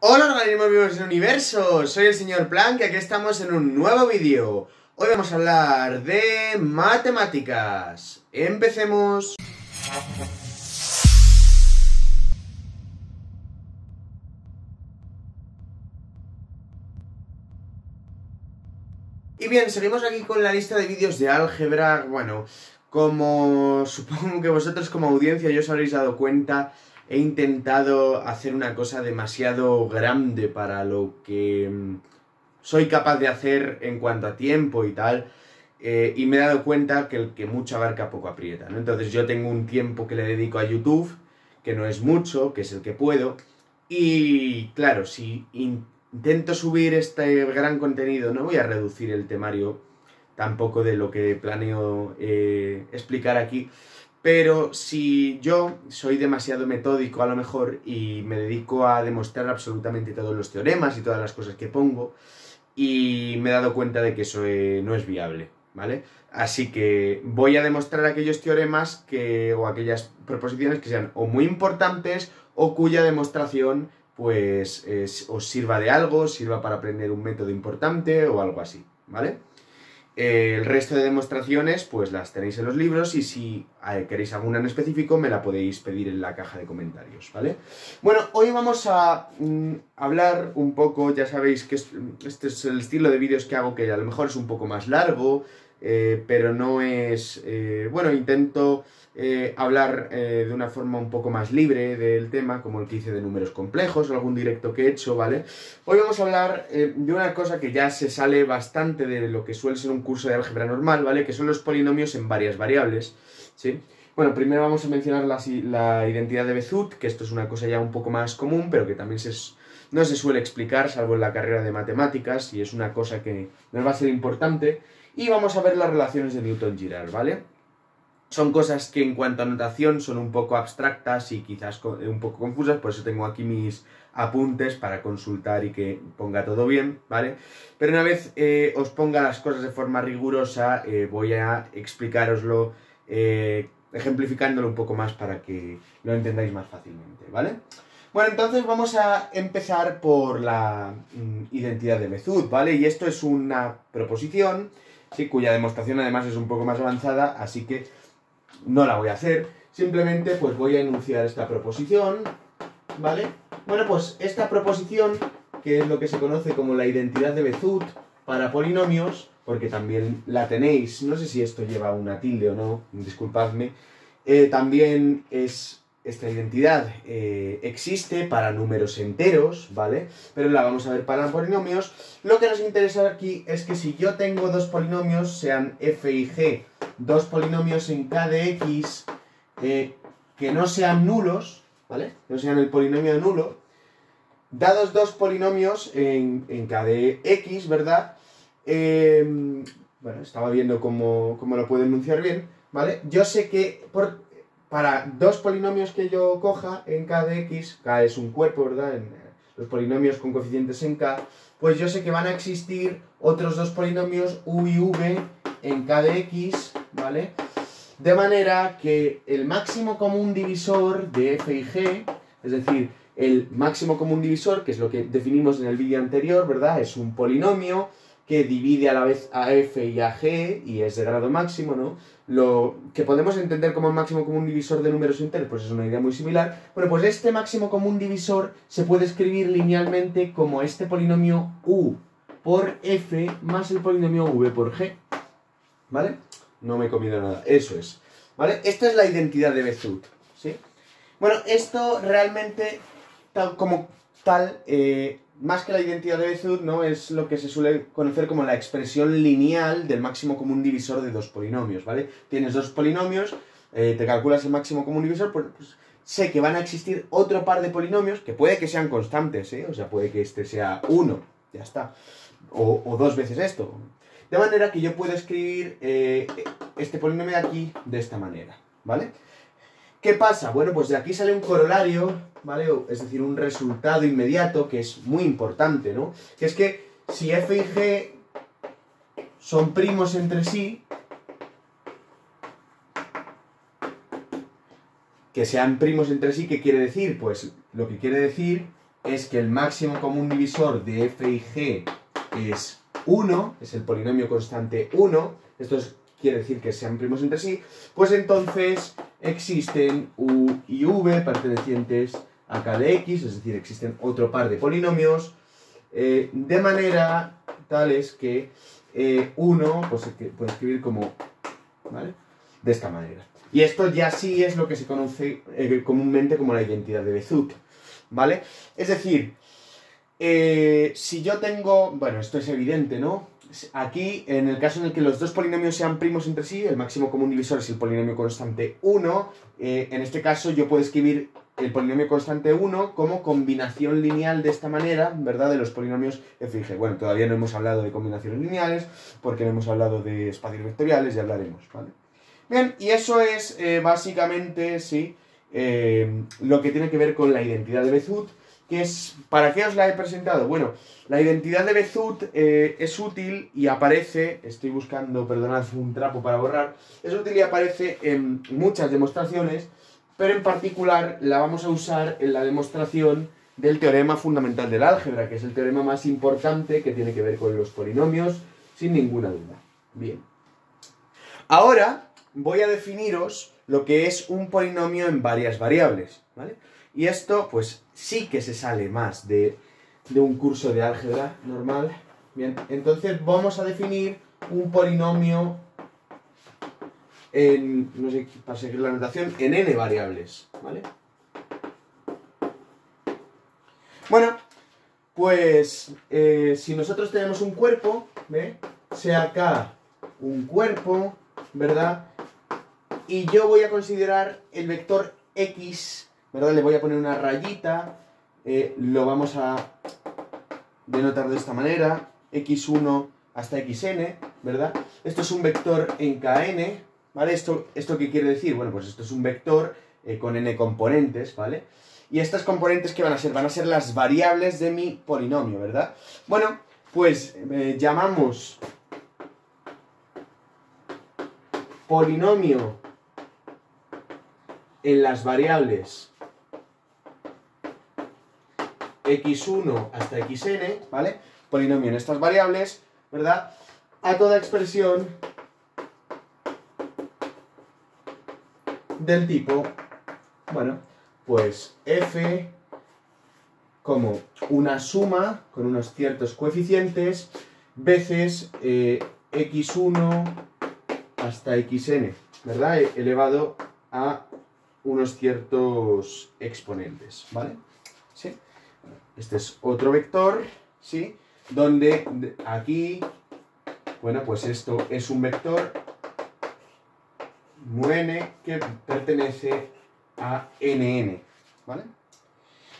Hola organismos vivos del universo, soy el señor Planck y aquí estamos en un nuevo vídeo. Hoy vamos a hablar de matemáticas. Empecemos. Y bien, seguimos aquí con la lista de vídeos de álgebra. Bueno, como supongo que vosotros como audiencia ya os habréis dado cuenta, he intentado hacer una cosa demasiado grande para lo que soy capaz de hacer en cuanto a tiempo y tal, y me he dado cuenta que el que mucho abarca poco aprieta, ¿no? Entonces yo tengo un tiempo que le dedico a YouTube, que no es mucho, que es el que puedo, y claro, si intento subir este gran contenido, no voy a reducir el temario tampoco de lo que planeo explicar aquí, pero si yo soy demasiado metódico a lo mejor y me dedico a demostrar absolutamente todos los teoremas y todas las cosas que pongo, y me he dado cuenta de que eso no es viable, ¿vale? Así que voy a demostrar aquellos teoremas o aquellas proposiciones que sean o muy importantes o cuya demostración pues os sirva de algo, sirva para aprender un método importante o algo así, ¿vale? El resto de demostraciones pues las tenéis en los libros y si queréis alguna en específico me la podéis pedir en la caja de comentarios, ¿vale? Bueno, hoy vamos a hablar un poco, ya sabéis que este es el estilo de vídeos que hago, que a lo mejor es un poco más largo, pero no es... bueno, intento hablar de una forma un poco más libre del tema, como el que hice de números complejos o algún directo que he hecho, ¿vale? Hoy vamos a hablar de una cosa que ya se sale bastante de lo que suele ser un curso de álgebra normal, ¿vale? Que son los polinomios en varias variables, ¿sí? Bueno, primero vamos a mencionar la identidad de Bézout, que esto es una cosa ya un poco más común, pero que también no se suele explicar, salvo en la carrera de matemáticas, y es una cosa que nos va a ser importante. Y vamos a ver las relaciones de Newton-Girard, ¿vale? Son cosas que en cuanto a notación son un poco abstractas y quizás un poco confusas, por eso tengo aquí mis apuntes para consultar y que ponga todo bien, ¿vale? Pero una vez os ponga las cosas de forma rigurosa, voy a explicároslo ejemplificándolo un poco más para que lo entendáis más fácilmente, ¿vale? Bueno, entonces vamos a empezar por la identidad de Bézout, ¿vale? Y esto es una proposición, ¿sí? Cuya demostración además es un poco más avanzada, así que no la voy a hacer, simplemente pues voy a enunciar esta proposición, ¿vale? Bueno, pues esta proposición, que es lo que se conoce como la identidad de Bézout para polinomios, porque también la tenéis, no sé si esto lleva una tilde o no, disculpadme, también esta identidad existe para números enteros, ¿vale? Pero la vamos a ver para polinomios. Lo que nos interesa aquí es que si yo tengo dos polinomios, sean f y g, dos polinomios en k de x, que no sean nulos, ¿vale? No sean el polinomio nulo, dados dos polinomios en k de x, ¿verdad? Bueno, estaba viendo cómo lo puedo enunciar bien, ¿vale? Yo sé que para dos polinomios que yo coja en k de x, k es un cuerpo, ¿verdad? Los polinomios con coeficientes en k, pues yo sé que van a existir otros dos polinomios u y v en k de x, ¿vale? De manera que el máximo común divisor de f y g, es decir, el máximo común divisor, que es lo que definimos en el vídeo anterior, ¿verdad? Es un polinomio que divide a la vez a f y a g y es de grado máximo, ¿no? Lo que podemos entender como el máximo común divisor de números enteros, pues es una idea muy similar. Bueno, pues este máximo común divisor se puede escribir linealmente como este polinomio u por f más el polinomio v por g, ¿vale? No me he comido nada, eso es, ¿vale? Esta es la identidad de Bézout, ¿sí? Bueno, esto realmente, más que la identidad de Bézout, ¿no? Es lo que se suele conocer como la expresión lineal del máximo común divisor de dos polinomios, ¿vale? Tienes dos polinomios, te calculas el máximo común divisor, pues sé que van a existir otro par de polinomios, que puede que sean constantes, ¿eh? O sea, puede que este sea 1, ya está, o dos veces esto. De manera que yo puedo escribir este polinomio de aquí de esta manera, ¿vale? ¿Qué pasa? Bueno, pues de aquí sale un corolario, ¿vale? Es decir, un resultado inmediato que es muy importante, ¿no? Que es que si f y g son primos entre sí, que sean primos entre sí, ¿qué quiere decir? Pues lo que quiere decir es que el máximo común divisor de f y g es 1, es el polinomio constante 1, quiere decir que sean primos entre sí, pues entonces existen u y v pertenecientes a k de x, es decir, existen otro par de polinomios, de manera tales que 1 pues, se puede escribir como, ¿vale?, de esta manera. Y esto ya sí es lo que se conoce comúnmente como la identidad de Bézout, ¿vale? Es decir, si yo tengo... Bueno, esto es evidente, ¿no? Aquí, en el caso en el que los dos polinomios sean primos entre sí, el máximo común divisor es el polinomio constante 1. En este caso yo puedo escribir el polinomio constante 1 como combinación lineal de esta manera, ¿verdad? De los polinomios f y g. Bueno, todavía no hemos hablado de combinaciones lineales, porque no hemos hablado de espacios vectoriales, ya hablaremos, ¿vale? Bien, y eso es básicamente, sí, lo que tiene que ver con la identidad de Bézout, que es... ¿Para qué os la he presentado? Bueno, la identidad de Bézout es útil y aparece... Estoy buscando, perdonad, un trapo para borrar. Es útil y aparece en muchas demostraciones, pero en particular la vamos a usar en la demostración del teorema fundamental del álgebra, que es el teorema más importante que tiene que ver con los polinomios, sin ninguna duda. Bien. Ahora voy a definiros lo que es un polinomio en varias variables, ¿vale? Y esto, pues, sí que se sale más de un curso de álgebra normal. Bien, entonces vamos a definir un polinomio en, no sé, para seguir la notación, en n variables, ¿vale? Bueno, pues, si nosotros tenemos un cuerpo, ¿ve?, sea K un cuerpo, ¿verdad? Y yo voy a considerar el vector x, ¿verdad? Le voy a poner una rayita, lo vamos a denotar de esta manera, x1 hasta xn, ¿verdad? Esto es un vector en Kn, ¿vale? ¿Esto qué quiere decir? Bueno, pues esto es un vector con n componentes, ¿vale? Y estas componentes, ¿qué van a ser? Van a ser las variables de mi polinomio, ¿verdad? Bueno, pues llamamos polinomio en las variables x1 hasta xn, ¿vale? Polinomio en estas variables, ¿verdad? A toda expresión del tipo, bueno, pues f como una suma con unos ciertos coeficientes veces x1 hasta xn, ¿verdad? Elevado a unos ciertos exponentes, ¿vale? ¿Sí? Este es otro vector, ¿sí? Donde aquí, bueno, pues esto es un vector mu n que pertenece a nn, ¿vale?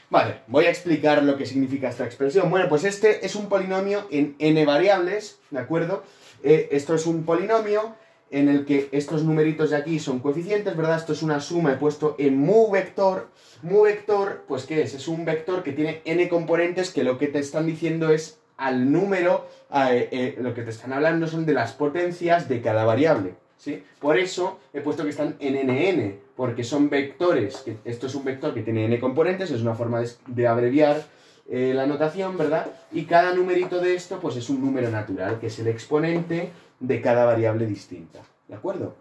Vale, voy a explicar lo que significa esta expresión. Bueno, pues este es un polinomio en n variables, ¿de acuerdo? Esto es un polinomio en el que estos numeritos de aquí son coeficientes, ¿verdad? Esto es una suma, he puesto en mu vector. Mu vector, pues ¿qué es? Es un vector que tiene n componentes que lo que te están diciendo es al número, lo que te están hablando son de las potencias de cada variable, ¿sí? Por eso he puesto que están en nn, porque son vectores, esto es un vector que tiene n componentes, es una forma de abreviar la notación, ¿verdad? Y cada numerito de esto, pues es un número natural, que es el exponente de cada variable distinta, ¿de acuerdo?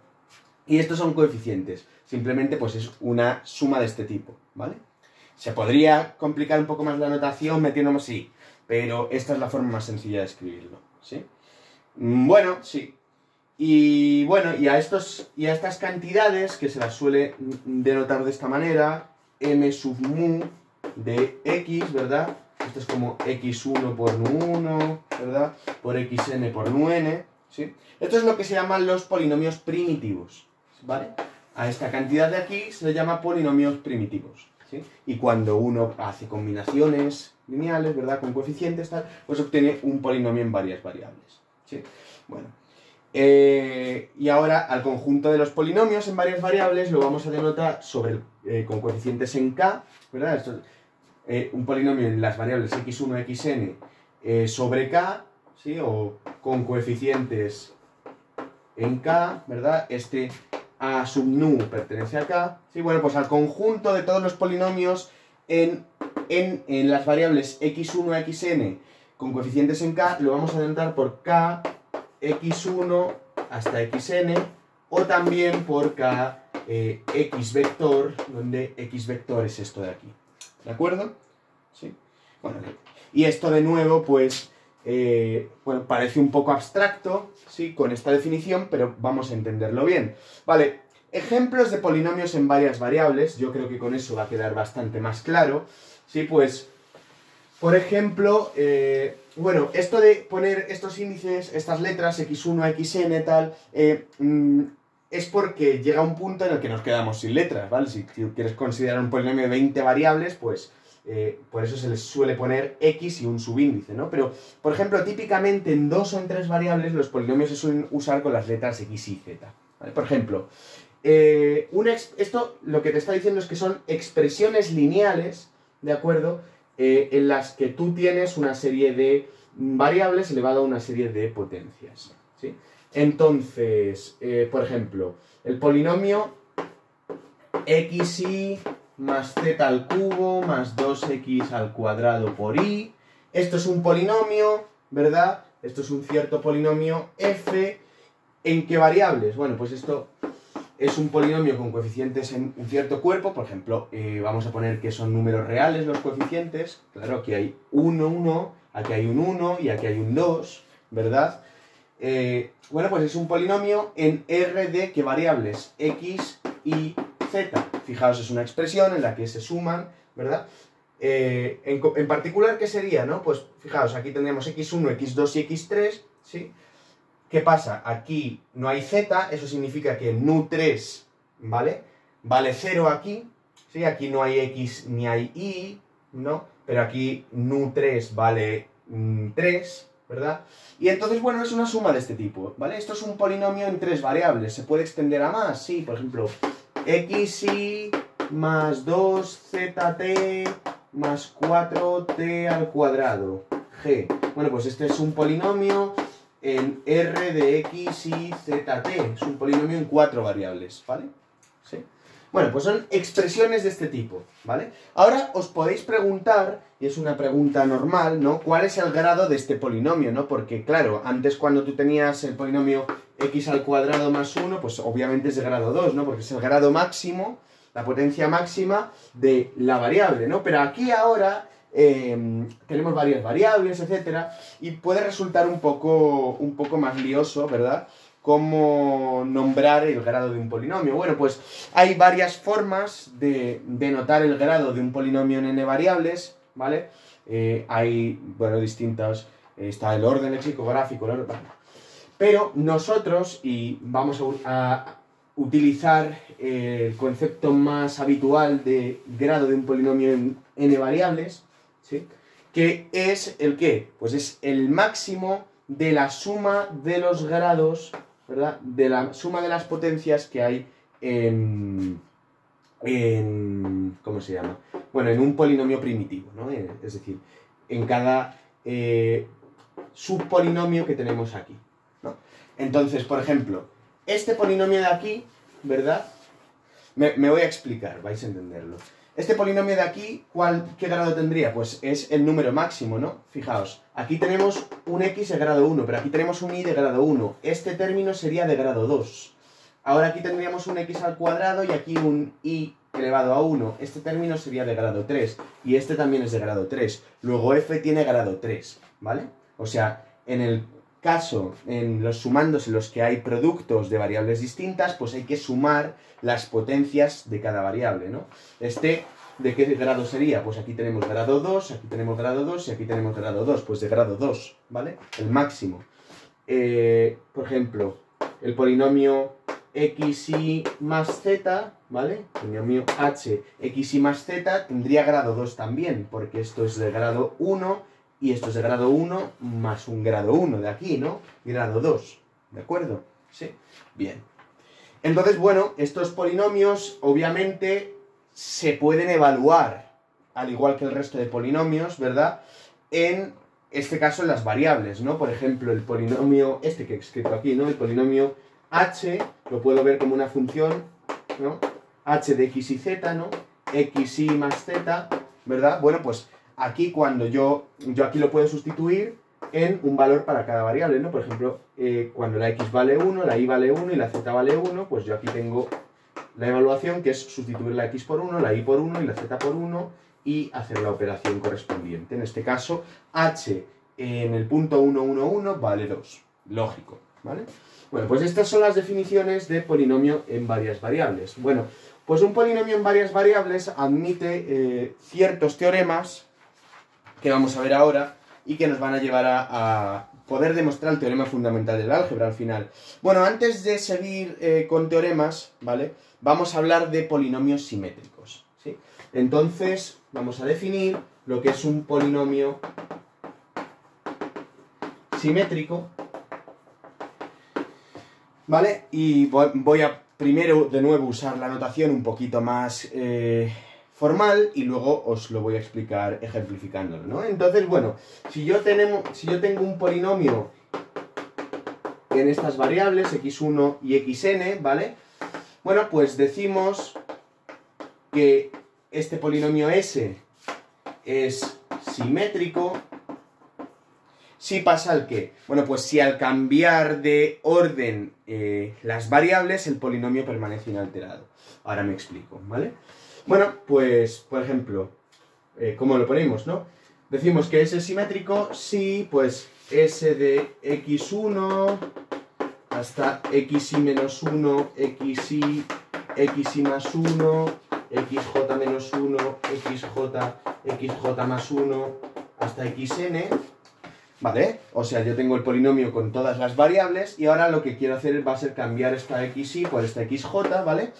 Y estos son coeficientes, simplemente pues es una suma de este tipo, ¿vale? Se podría complicar un poco más la notación metiéndonos sí, pero esta es la forma más sencilla de escribirlo, ¿sí? Bueno, sí. Y bueno, y a estas cantidades, que se las suele denotar de esta manera, m sub mu de x, ¿verdad? Esto es como x1 por nu1, ¿verdad? Por xn por nu(n), ¿sí? Esto es lo que se llaman los polinomios primitivos, ¿vale? A esta cantidad de aquí se le llama polinomios primitivos, ¿sí? Y cuando uno hace combinaciones lineales, ¿verdad? Con coeficientes, tal, pues obtiene un polinomio en varias variables, ¿sí? Bueno. Y ahora al conjunto de los polinomios en varias variables lo vamos a denotar con coeficientes en k, ¿verdad? Esto es un polinomio en las variables x1, xn sobre k, ¿sí? O con coeficientes en k, ¿verdad? Este a sub nu pertenece a k, ¿sí? Bueno, pues al conjunto de todos los polinomios en en las variables x1, xn con coeficientes en k, lo vamos a denotar por k, x1 hasta xn, o también por k, x vector, donde x vector es esto de aquí. ¿De acuerdo? ¿Sí? Bueno, y esto de nuevo, pues, bueno, parece un poco abstracto, ¿sí? Con esta definición, pero vamos a entenderlo bien. Vale, ejemplos de polinomios en varias variables, yo creo que con eso va a quedar bastante más claro, ¿sí? Pues, por ejemplo, bueno, esto de poner estos índices, estas letras, x1, xn, tal, es porque llega un punto en el que nos quedamos sin letras, ¿vale? Si quieres considerar un polinomio de 20 variables, pues por eso se les suele poner x y un subíndice, ¿no? Pero, por ejemplo, típicamente en 2 o en 3 variables los polinomios se suelen usar con las letras x y z, ¿vale? Por ejemplo, esto lo que te está diciendo es que son expresiones lineales, ¿de acuerdo? En las que tú tienes una serie de variables elevado a una serie de potencias, ¿sí? Entonces, por ejemplo, el polinomio xy más z al cubo más 2x al cuadrado por y. Esto es un polinomio, ¿verdad? Esto es un cierto polinomio f. ¿En qué variables? Bueno, pues esto es un polinomio con coeficientes en un cierto cuerpo. Por ejemplo, vamos a poner que son números reales los coeficientes. Claro, aquí hay 1, 1, aquí hay un 1 y aquí hay un 2, ¿verdad? Bueno, pues es un polinomio en R de ¿qué variables? X y Z. Fijaos, es una expresión en la que se suman, ¿verdad? En particular, ¿qué sería, no? Pues fijaos, aquí tendríamos x1, x2 y x3, ¿sí? ¿Qué pasa? Aquí no hay Z, eso significa que nu3, ¿vale? Vale 0 aquí, ¿sí? Aquí no hay x ni hay y, ¿no? Pero aquí nu3 vale 3, ¿verdad? Y entonces, bueno, es una suma de este tipo, ¿vale? Esto es un polinomio en 3 variables. ¿Se puede extender a más? Sí, por ejemplo, xy más 2zt más 4t al cuadrado, g. Bueno, pues este es un polinomio en R de x y zt. Es un polinomio en 4 variables, ¿vale? ¿Sí? Bueno, pues son expresiones de este tipo, ¿vale? Ahora os podéis preguntar, y es una pregunta normal, ¿no? ¿Cuál es el grado de este polinomio, ¿no? Porque, claro, antes cuando tú tenías el polinomio x al cuadrado más 1, pues obviamente es de grado 2, ¿no? Porque es el grado máximo, la potencia máxima de la variable, ¿no? Pero aquí ahora tenemos varias variables, etcétera, y puede resultar un poco más lioso, ¿verdad? ¿Cómo nombrar el grado de un polinomio? Bueno, pues hay varias formas de denotar el grado de un polinomio en n variables, ¿vale? Hay, bueno, distintas, está el orden lexicográfico, pero nosotros, y vamos a utilizar el concepto más habitual de grado de un polinomio en n variables, ¿sí? Que es el ¿qué? Pues es el máximo de la suma de los grados, ¿verdad? De la suma de las potencias que hay en ¿cómo se llama? Bueno, en un polinomio primitivo, ¿no? Es decir, en cada subpolinomio que tenemos aquí, ¿no? Entonces, por ejemplo, este polinomio de aquí, ¿verdad? Me voy a explicar, vais a entenderlo. Este polinomio de aquí, ¿qué grado tendría? Pues es el número máximo, ¿no? Fijaos, aquí tenemos un x de grado 1, pero aquí tenemos un y de grado 1. Este término sería de grado 2. Ahora aquí tendríamos un x al cuadrado y aquí un y elevado a 1. Este término sería de grado 3. Y este también es de grado 3. Luego f tiene grado 3, ¿vale? O sea, en el caso, en los sumandos en los que hay productos de variables distintas, pues hay que sumar las potencias de cada variable, ¿no? ¿De qué grado sería? Pues aquí tenemos grado 2, aquí tenemos grado 2 y aquí tenemos grado 2, pues de grado 2, ¿vale? El máximo. Por ejemplo, el polinomio xy más z, ¿vale? El polinomio h, xy más z, tendría grado 2 también, porque esto es de grado 1 y esto es de grado 1 más un grado 1 de aquí, ¿no? Grado 2, ¿de acuerdo? Sí, bien. Entonces, bueno, estos polinomios obviamente se pueden evaluar, al igual que el resto de polinomios, ¿verdad? En este caso en las variables, ¿no? Por ejemplo, el polinomio, este que he escrito aquí, ¿no? El polinomio h, lo puedo ver como una función, ¿no? H de x y z, ¿no? Xy más z, ¿verdad? Bueno, pues aquí cuando yo aquí lo puedo sustituir en un valor para cada variable, ¿no? Por ejemplo, cuando la x vale 1, la y vale 1 y la z vale 1, pues yo aquí tengo la evaluación, que es sustituir la x por 1, la y por 1 y la z por 1 y hacer la operación correspondiente. En este caso, h en el punto 1, 1, 1 vale 2. Lógico, ¿vale? Bueno, pues estas son las definiciones de polinomio en varias variables. Bueno, pues un polinomio en varias variables admite ciertos teoremas que vamos a ver ahora y que nos van a llevar a poder demostrar el teorema fundamental del álgebra al final. Bueno, antes de seguir con teoremas, ¿vale? Vamos a hablar de polinomios simétricos, ¿sí? Entonces, vamos a definir lo que es un polinomio simétrico, ¿vale? Y voy a primero de nuevo usar la notación un poquito más formal y luego os lo voy a explicar ejemplificándolo, ¿no? Entonces, bueno, si yo tengo un polinomio en estas variables, x1 y xn, ¿vale? Bueno, pues decimos que este polinomio s es simétrico si pasa el qué. Bueno, pues si al cambiar de orden las variables, el polinomio permanece inalterado. Ahora me explico, ¿vale? Bueno, pues, por ejemplo, ¿cómo lo ponemos, no? Decimos que s es simétrico si, pues, s de x1 hasta xy menos 1, xy más 1, xj menos 1, xj más 1, hasta xn, ¿vale? O sea, yo tengo el polinomio con todas las variables y ahora lo que quiero hacer va a ser cambiar esta xy por esta xj, ¿vale?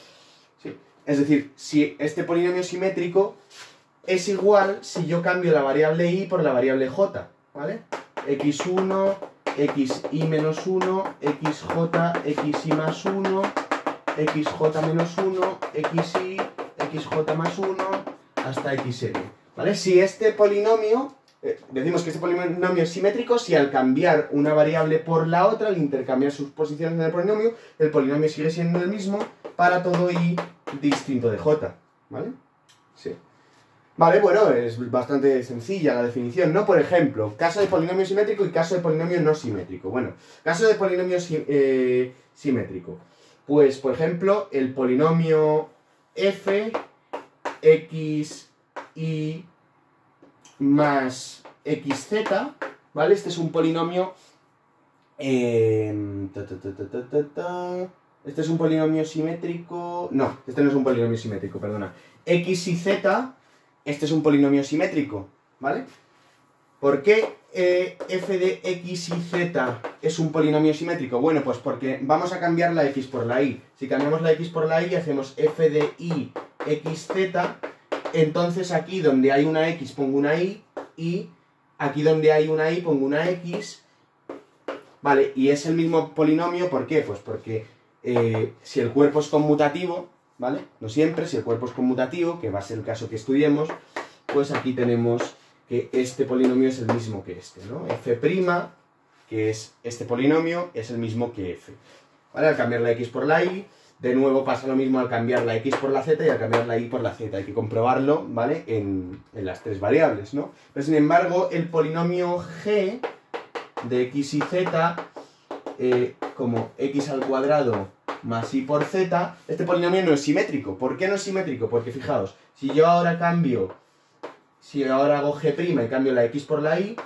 Sí. Es decir, si este polinomio simétrico es igual si yo cambio la variable y por la variable j, ¿vale? x1, xy menos 1, xy más 1, xj menos 1, xj más 1, hasta xn, ¿vale? Si este polinomio, decimos que este polinomio es simétrico si al cambiar una variable por la otra, al intercambiar sus posiciones en el polinomio sigue siendo el mismo para todo y distinto de j, ¿vale? Sí. Vale, bueno, es bastante sencilla la definición, ¿no? Por ejemplo, caso de polinomio simétrico y caso de polinomio no simétrico. Bueno, caso de polinomio simétrico. Pues, por ejemplo, el polinomio f, x, y más xz, ¿vale? Este es un polinomio... Este es un polinomio simétrico... No, este no es un polinomio simétrico, perdona. X y z, este es un polinomio simétrico, ¿vale? ¿Por qué f de x y z es un polinomio simétrico? Bueno, pues porque vamos a cambiar la x por la y. Si cambiamos la x por la y, hacemos f de y xz, entonces aquí donde hay una x pongo una y aquí donde hay una y pongo una x, ¿vale? Y es el mismo polinomio, ¿por qué? Pues porque si el cuerpo es conmutativo, ¿vale? No siempre, si el cuerpo es conmutativo, que va a ser el caso que estudiemos, pues aquí tenemos que este polinomio es el mismo que este, ¿no? f', que es este polinomio, es el mismo que f, ¿vale? Al cambiar la x por la y, de nuevo pasa lo mismo al cambiar la x por la z y al cambiar la y por la z. Hay que comprobarlo, ¿vale? En las tres variables, ¿no? Pero sin embargo, el polinomio g de x y z, como x al cuadrado más y por z, este polinomio no es simétrico. ¿Por qué no es simétrico? Porque fijaos, si yo ahora hago g' y cambio la x por la y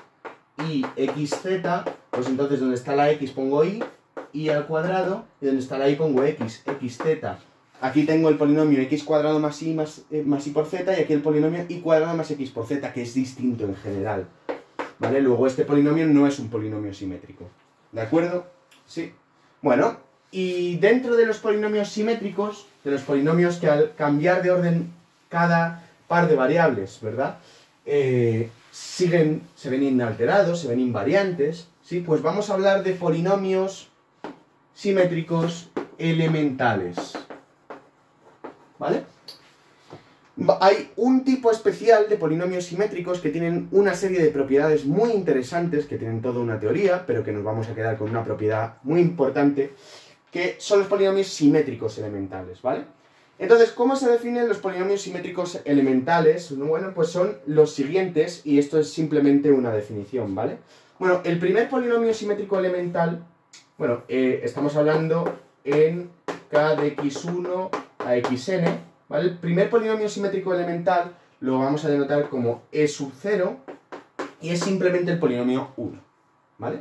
xz, pues entonces donde está la x pongo y al cuadrado, y donde está la y pongo xz. Aquí tengo el polinomio x cuadrado más y por z, y aquí el polinomio y cuadrado más x por z, que es distinto en general, ¿vale? Luego este polinomio no es un polinomio simétrico, ¿de acuerdo? Sí. Bueno, y dentro de los polinomios simétricos, de los polinomios que al cambiar de orden cada par de variables, ¿verdad? Se ven inalterados, se ven invariantes, ¿sí? Pues vamos a hablar de polinomios simétricos elementales, ¿vale? Hay un tipo especial de polinomios simétricos que tienen una serie de propiedades muy interesantes, que tienen toda una teoría, pero que nos vamos a quedar con una propiedad muy importante, que son los polinomios simétricos elementales, ¿vale? Entonces, ¿cómo se definen los polinomios simétricos elementales? Bueno, pues son los siguientes, y esto es simplemente una definición, ¿vale? Bueno, el primer polinomio simétrico elemental, bueno, estamos hablando en k de x1 a xn, ¿vale? El primer polinomio simétrico elemental lo vamos a denotar como e sub 0, y es simplemente el polinomio 1, ¿vale?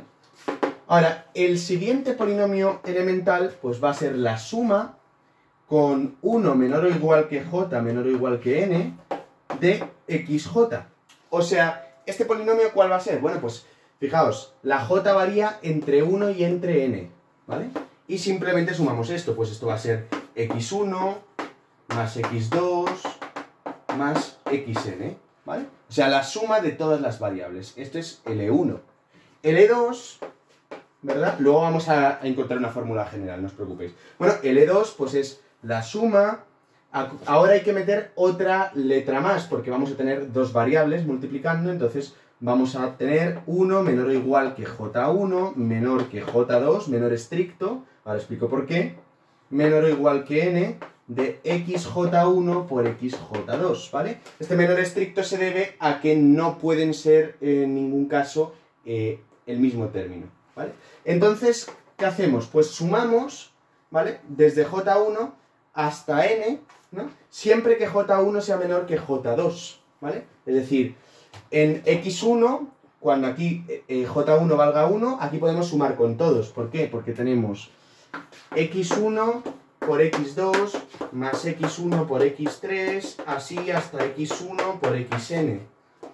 Ahora, el siguiente polinomio elemental, pues va a ser la suma con 1 menor o igual que j menor o igual que n de xj. O sea, ¿este polinomio cuál va a ser? Bueno, pues fijaos, la j varía entre 1 y entre n, ¿vale? Y simplemente sumamos esto, pues esto va a ser x1 más x2 más xn, ¿vale? O sea, la suma de todas las variables. Esto es el e1. El e2, ¿verdad? Luego vamos a encontrar una fórmula general, no os preocupéis. Bueno, el e2 pues es la suma. Ahora hay que meter otra letra más, porque vamos a tener dos variables multiplicando, entonces vamos a tener 1 menor o igual que j1, menor que j2, menor estricto, ahora explico por qué, menor o igual que n de xj1 por xj2, ¿vale? Este menor estricto se debe a que no pueden ser en ningún caso el mismo término, ¿vale? Entonces, ¿qué hacemos? Pues sumamos, ¿vale? Desde j1 hasta n, ¿no? Siempre que j1 sea menor que j2, ¿vale? Es decir, en x1, cuando aquí j1 valga 1, aquí podemos sumar con todos. ¿Por qué? Porque tenemos x1 por x2 más x1 por x3, así hasta x1 por xn,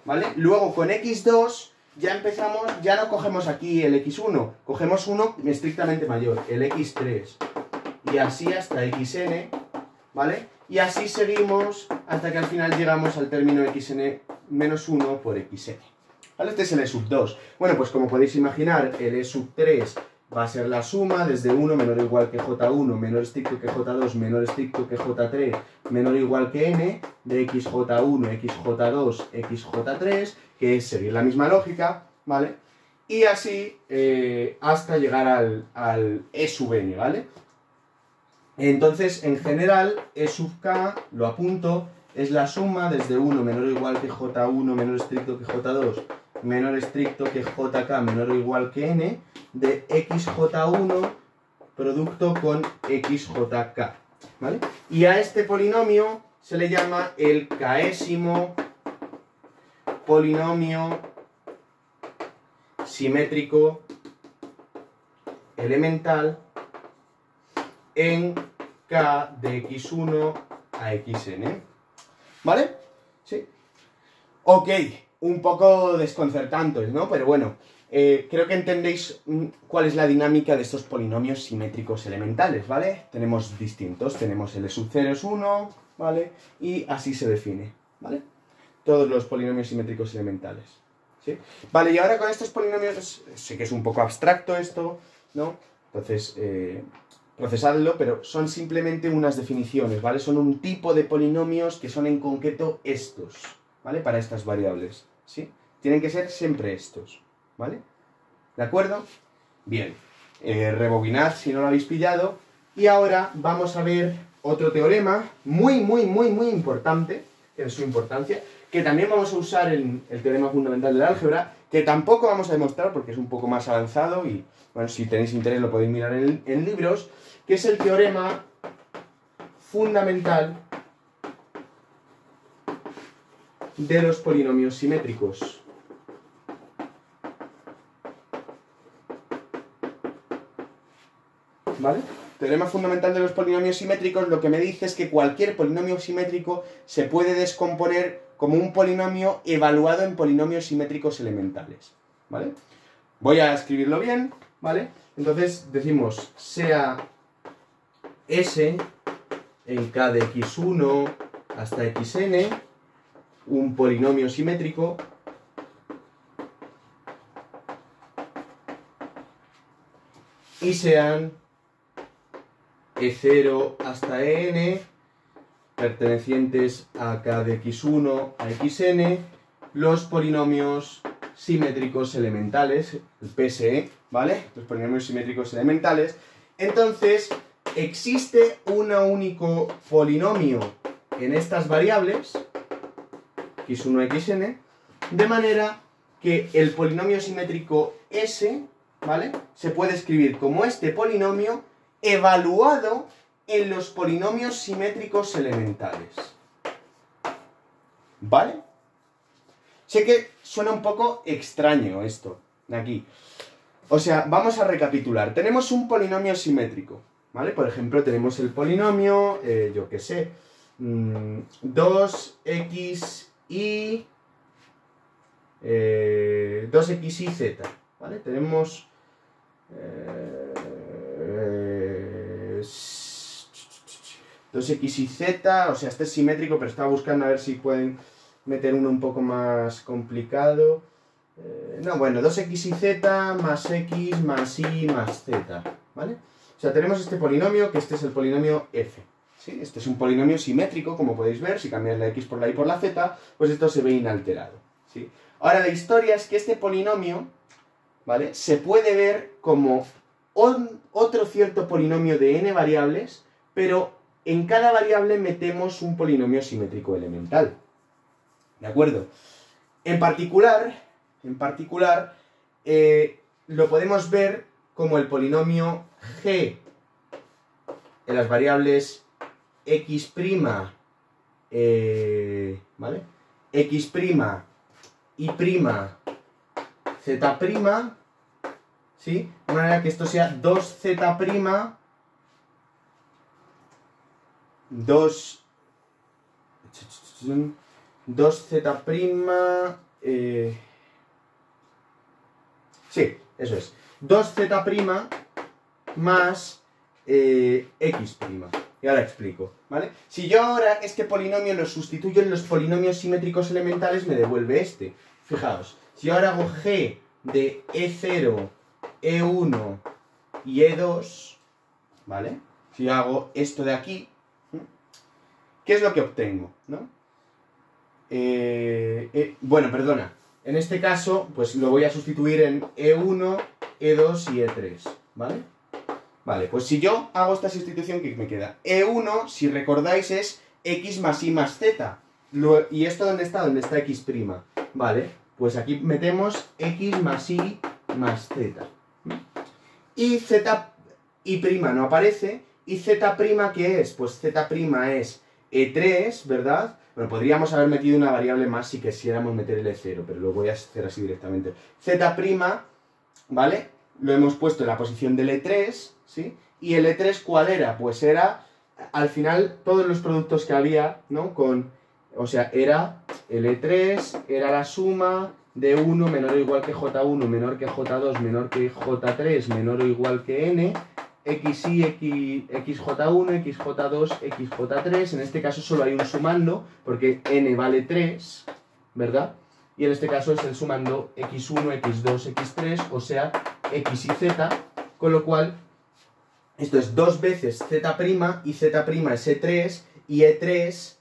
¿vale? Luego con x2 ya empezamos, ya no cogemos aquí el x1, cogemos uno estrictamente mayor, el x3, y así hasta xn, ¿vale? Y así seguimos hasta que al final llegamos al término xn menos 1 por xn, ¿vale? Este es el e sub 2. Bueno, pues como podéis imaginar, el e sub 3 va a ser la suma desde 1 menor o igual que j1, menor estricto que j2, menor estricto que j3, menor o igual que n, de xj1, xj2, xj3, que es seguir la misma lógica, ¿vale? Y así hasta llegar al e sub n, ¿vale? Entonces, en general, e sub k, lo apunto, es la suma desde 1 menor o igual que j1, menor estricto que j2, menor estricto que jk, menor o igual que n, de xj1 producto con xjk, ¿vale? Y a este polinomio se le llama el késimo polinomio simétrico elemental en k de x1 a xn, ¿vale? Sí. Ok, un poco desconcertantes, ¿no? Pero bueno, creo que entendéis cuál es la dinámica de estos polinomios simétricos elementales, ¿vale? Tenemos distintos, tenemos el e sub 0 es 1, ¿vale? Y así se define, ¿vale? Todos los polinomios simétricos elementales, ¿sí? Vale, y ahora con estos polinomios, sé que es un poco abstracto esto, ¿no? Entonces, procesadlo, pero son simplemente unas definiciones, ¿vale? Son un tipo de polinomios que son en concreto estos, ¿vale? Para estas variables, ¿sí? Tienen que ser siempre estos, ¿vale? ¿De acuerdo? Bien, rebobinad si no lo habéis pillado, y ahora vamos a ver otro teorema muy importante, en su importancia, que también vamos a usar en el teorema fundamental del álgebra, que tampoco vamos a demostrar porque es un poco más avanzado y, bueno, si tenéis interés lo podéis mirar en libros, que es el teorema fundamental de los polinomios simétricos. ¿Vale? Teorema fundamental de los polinomios simétricos lo que me dice es que cualquier polinomio simétrico se puede descomponer como un polinomio evaluado en polinomios simétricos elementales, ¿vale? Voy a escribirlo bien, ¿vale? Entonces decimos, sea S en k de x1 hasta xn un polinomio simétrico y sean E0 hasta En pertenecientes a k de x1 a xn los polinomios simétricos elementales, el PSE, ¿vale? Los polinomios simétricos elementales. Entonces, existe un único polinomio en estas variables, x1, xn, de manera que el polinomio simétrico S, ¿vale?, se puede escribir como este polinomio evaluado en los polinomios simétricos elementales. ¿Vale? Sé que suena un poco extraño esto de aquí. O sea, vamos a recapitular. Tenemos un polinomio simétrico, ¿vale? Por ejemplo, tenemos el polinomio, yo qué sé, 2x y 2x y z, ¿vale? Tenemos 2x y z, o sea, este es simétrico, pero estaba buscando a ver si pueden meter uno un poco más complicado. No, bueno, 2x y z más x más y más z, ¿vale? O sea, tenemos este polinomio, que este es el polinomio f, ¿sí? Este es un polinomio simétrico, como podéis ver, si cambias la x por la y por la z, pues esto se ve inalterado, ¿sí? Ahora, la historia es que este polinomio, ¿vale?, se puede ver como otro cierto polinomio de n variables, pero en cada variable metemos un polinomio simétrico elemental, ¿de acuerdo? En particular, lo podemos ver como el polinomio g en las variables x', ¿vale?, x', y', z', ¿sí? De manera que esto sea 2z', 2z', sí, eso es, 2z' más x'. Y ahora explico, ¿vale? Si yo ahora este polinomio lo sustituyo en los polinomios simétricos elementales, me devuelve este. Fijaos, si ahora hago g de e0, e1 y e2, ¿vale? Si yo hago esto de aquí, ¿qué es lo que obtengo, no? Bueno, perdona. En este caso, pues lo voy a sustituir en e1, e2 y e3, ¿vale? Vale, pues si yo hago esta sustitución, ¿qué me queda? E1, si recordáis, es x más y más z. ¿Y esto dónde está? ¿Dónde está x'? Vale, pues aquí metemos x más y más z. Y z y' no aparece. ¿Y z', qué es? Pues z' es e3, ¿verdad? Bueno, podríamos haber metido una variable más si quisiéramos meter el e0, pero lo voy a hacer así directamente. Z', ¿vale?, lo hemos puesto en la posición del e3, ¿sí? ¿Y el e3 cuál era? Pues era, al final, todos los productos que había, ¿no? O sea, era el e3, era la suma de 1 menor o igual que j1, menor que j2, menor que j3, menor o igual que n, xy, xj1, xj2, xj3, en este caso solo hay un sumando, porque n vale 3, ¿verdad? Y en este caso es el sumando x1, x2, x3, o sea, x y z, con lo cual esto es 2 veces z' y z' es e3, y e3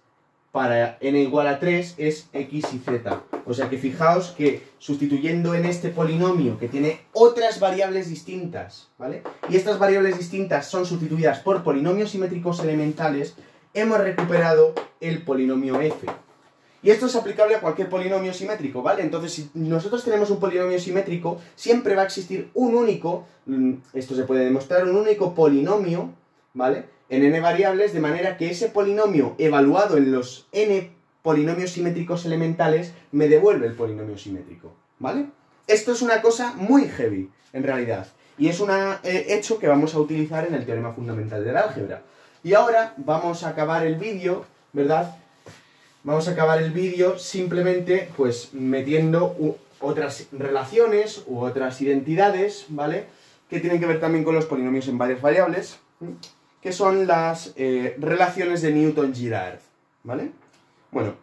para n igual a 3 es x y z. O sea que fijaos que sustituyendo en este polinomio que tiene otras variables distintas, ¿vale?, y estas variables distintas son sustituidas por polinomios simétricos elementales, hemos recuperado el polinomio f. Y esto es aplicable a cualquier polinomio simétrico, ¿vale? Entonces, si nosotros tenemos un polinomio simétrico, siempre va a existir un único, esto se puede demostrar, un único polinomio, ¿vale?, en n variables, de manera que ese polinomio evaluado en los n polinomios simétricos elementales me devuelve el polinomio simétrico, ¿vale? Esto es una cosa muy heavy, en realidad, y es un hecho que vamos a utilizar en el teorema fundamental del álgebra. Y ahora vamos a acabar el vídeo, ¿verdad? Vamos a acabar el vídeo simplemente, pues, metiendo otras relaciones u otras identidades, ¿vale?, que tienen que ver también con los polinomios en varias variables, que son las relaciones de Newton-Girard, ¿vale? Bueno,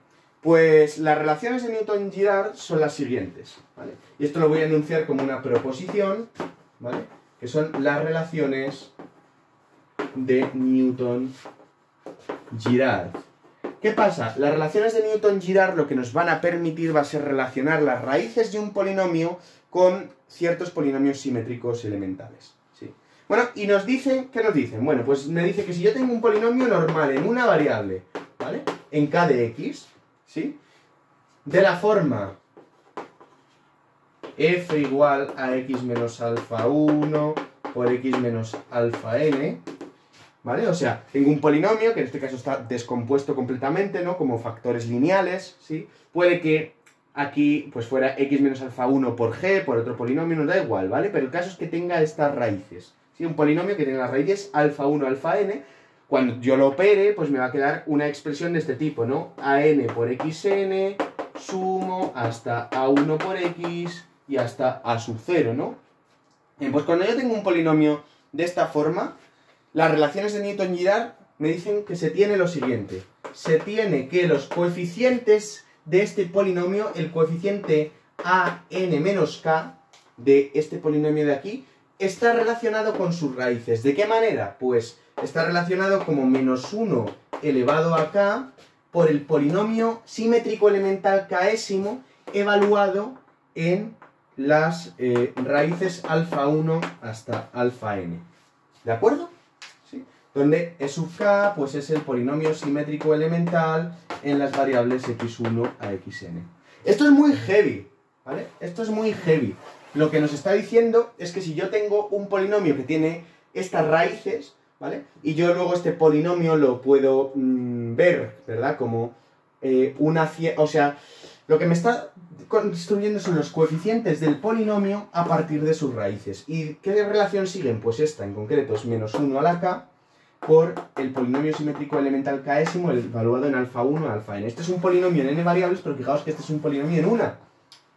pues las relaciones de Newton-Girard son las siguientes, ¿vale? Y esto lo voy a enunciar como una proposición, ¿vale?, que son las relaciones de Newton-Girard. ¿Qué pasa? Las relaciones de Newton-Girard lo que nos van a permitir va a ser relacionar las raíces de un polinomio con ciertos polinomios simétricos elementales, ¿sí? Bueno, y nos dicen, ¿qué nos dicen? Bueno, pues me dice que si yo tengo un polinomio normal en una variable, ¿vale? En k de x, ¿sí? De la forma f igual a x menos alfa 1 por x menos alfa n, ¿vale? O sea, tengo un polinomio que en este caso está descompuesto completamente, ¿no? Como factores lineales, ¿sí? Puede que aquí pues fuera x menos alfa 1 por g, por otro polinomio, nos da igual, ¿vale? Pero el caso es que tenga estas raíces, ¿sí? Un polinomio que tenga las raíces alfa 1, alfa n. Cuando yo lo opere, pues me va a quedar una expresión de este tipo, ¿no? an por xn, sumo hasta a1 por x y hasta a sub 0, ¿no? Bien, pues cuando yo tengo un polinomio de esta forma, las relaciones de Newton-Girard me dicen que se tiene lo siguiente. Se tiene que los coeficientes de este polinomio, el coeficiente an menos k de este polinomio de aquí, está relacionado con sus raíces. ¿De qué manera? Pues está relacionado como menos 1 elevado a k por el polinomio simétrico elemental késimo evaluado en las raíces alfa 1 hasta alfa n. ¿De acuerdo? ¿Sí? Donde e sub k pues es el polinomio simétrico elemental en las variables x1 a xn. Esto es muy heavy, ¿vale? Esto es muy heavy. Lo que nos está diciendo es que si yo tengo un polinomio que tiene estas raíces, ¿vale? Y yo luego este polinomio lo puedo ver, ¿verdad? Como o sea, lo que me está construyendo son los coeficientes del polinomio a partir de sus raíces. ¿Y qué relación siguen? Pues esta en concreto es menos 1 a la k por el polinomio simétrico elemental késimo evaluado en alfa 1 a alfa n. Este es un polinomio en n variables, pero fijaos que este es un polinomio en una,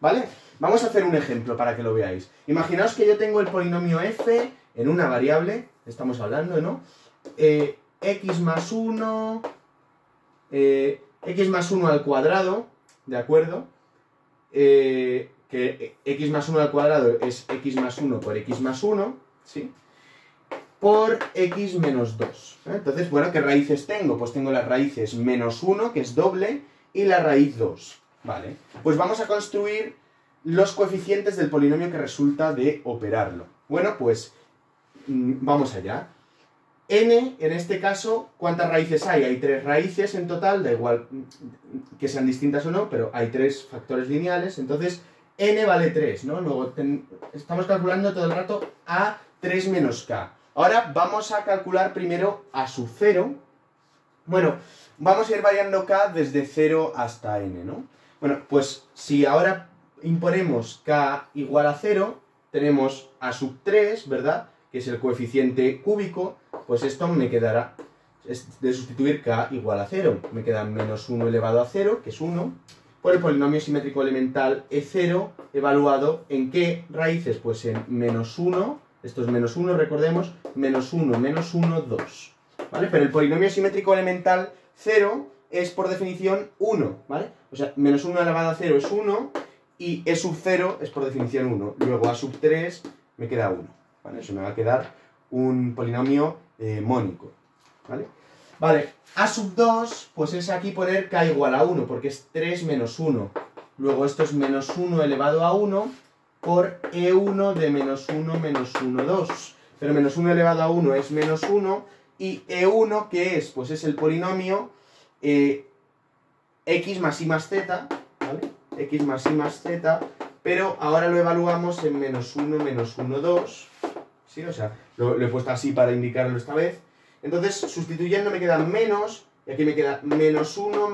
¿vale? Vamos a hacer un ejemplo para que lo veáis. Imaginaos que yo tengo el polinomio f en una variable, estamos hablando, ¿no? X más 1 al cuadrado, ¿de acuerdo? Que x más 1 al cuadrado es x más 1 por x más 1, ¿sí? Por x menos 2. Entonces, bueno, ¿qué raíces tengo? Pues tengo las raíces menos 1, que es doble, y la raíz 2. Vale, pues vamos a construir los coeficientes del polinomio que resulta de operarlo. Bueno, pues vamos allá. N, en este caso, ¿cuántas raíces hay? Hay 3 raíces en total, da igual que sean distintas o no, pero hay 3 factores lineales, entonces n vale 3, ¿no? Luego estamos calculando todo el rato a 3 menos k. Ahora vamos a calcular primero a sub 0. Bueno, vamos a ir variando k desde 0 hasta n, ¿no? Bueno, pues si ahora imponemos k igual a 0, tenemos a sub 3, ¿verdad? Que es el coeficiente cúbico, pues esto me quedará, de sustituir k igual a 0, me queda menos 1 elevado a 0, que es 1, por el polinomio simétrico elemental e0, evaluado en qué raíces, pues en menos 1, esto es menos 1, recordemos, menos 1, 2, ¿vale? Pero el polinomio simétrico elemental 0 es por definición 1, ¿vale? O sea, menos 1 elevado a 0 es 1, y e sub 0 es por definición 1, luego a sub 3 me queda 1, ¿vale? Eso me va a quedar un polinomio mónico, ¿vale? Vale, a sub 2, pues es aquí poner k igual a 1, porque es 3 menos 1. Luego esto es menos 1 elevado a 1 por e1 de menos 1, 2. Pero menos 1 elevado a 1 es menos 1, y e1, ¿qué es? Pues es el polinomio x más y más z, ¿vale? X más y más z, pero ahora lo evaluamos en menos 1, 2, ¿sí? O sea, lo he puesto así para indicarlo esta vez. Entonces, sustituyendo me queda menos, y aquí me queda menos 1,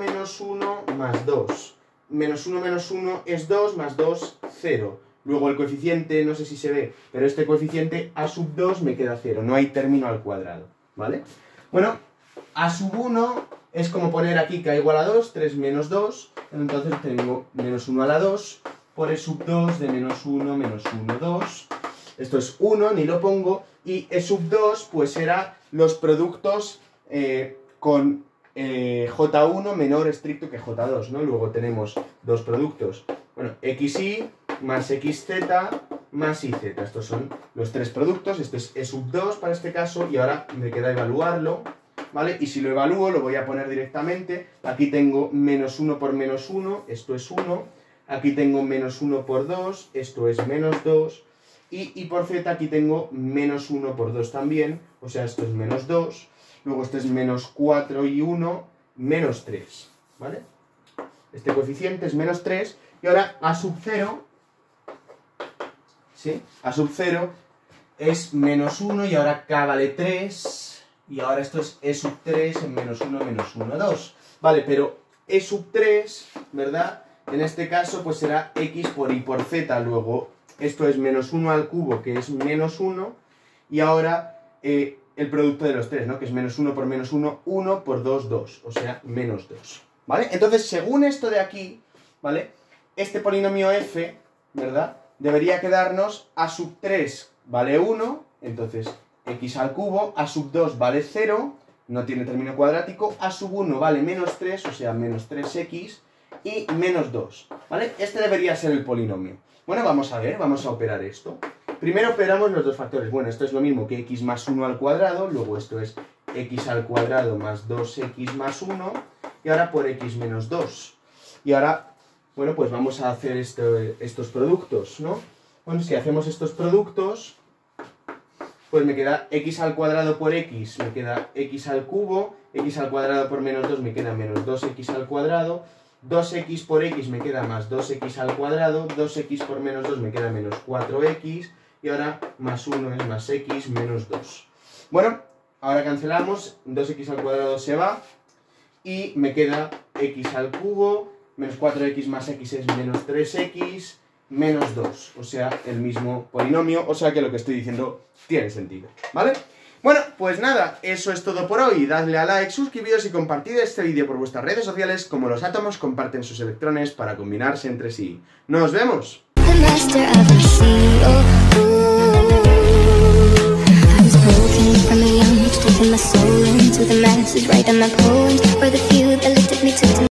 más 2. Menos 1 es 2, más 2, 0. Luego el coeficiente, no sé si se ve, pero este coeficiente a sub 2 me queda 0. No hay término al cuadrado, ¿vale? Bueno, a sub 1 es como poner aquí k igual a 2, 3 menos 2. Entonces tengo menos 1 a la 2 por e sub 2 de menos 1, 2. Esto es 1, ni lo pongo. Y e sub 2, pues será los productos con J1 menor estricto que J2, ¿no? Luego tenemos dos productos. Bueno, XY más XZ más YZ. Estos son los tres productos. Esto es e sub 2 para este caso y ahora me queda evaluarlo, ¿vale? Y si lo evalúo, lo voy a poner directamente. Aquí tengo menos 1 por menos 1, esto es 1. Aquí tengo menos 1 por 2, esto es menos 2. y por z aquí tengo menos 1 por 2 también, o sea, esto es menos 2, luego esto es menos 4 y 1, menos 3, ¿vale? Este coeficiente es menos 3, y ahora a sub 0, ¿sí? A sub 0 es menos 1, y ahora k vale 3, y ahora esto es e sub 3 en menos 1, 2. Vale, pero e sub 3, ¿verdad? En este caso, pues será x por y por z, luego esto es menos 1 al cubo, que es menos 1, y ahora el producto de los 3, ¿no? Que es menos 1 por menos 1, 1 por 2, 2, o sea, menos 2, ¿vale? Entonces, según esto de aquí, ¿vale? Este polinomio f, ¿verdad? Debería quedarnos a sub 3 vale 1, entonces x al cubo, a sub 2 vale 0, no tiene término cuadrático, a sub 1 vale menos 3, o sea, menos 3x, y menos 2, ¿vale? Este debería ser el polinomio. Bueno, vamos a ver, vamos a operar esto. Primero operamos los dos factores. Bueno, esto es lo mismo que x más 1 al cuadrado, luego esto es x al cuadrado más 2x más 1, y ahora por x menos 2. Y ahora, bueno, pues vamos a hacer estos productos, ¿no? Bueno, si hacemos estos productos, pues me queda x al cuadrado por x, me queda x al cubo, x al cuadrado por menos 2 me queda menos 2x al cuadrado, 2x por x me queda más 2x al cuadrado, 2x por menos 2 me queda menos 4x, y ahora más 1 es más x menos 2. Bueno, ahora cancelamos, 2x al cuadrado se va, y me queda x al cubo, menos 4x más x es menos 3x, menos 2, o sea, el mismo polinomio, o sea que lo que estoy diciendo tiene sentido, ¿vale? Bueno, pues nada, eso es todo por hoy. Dadle a like, suscribiros y compartid este vídeo por vuestras redes sociales como los átomos comparten sus electrones para combinarse entre sí. ¡Nos vemos!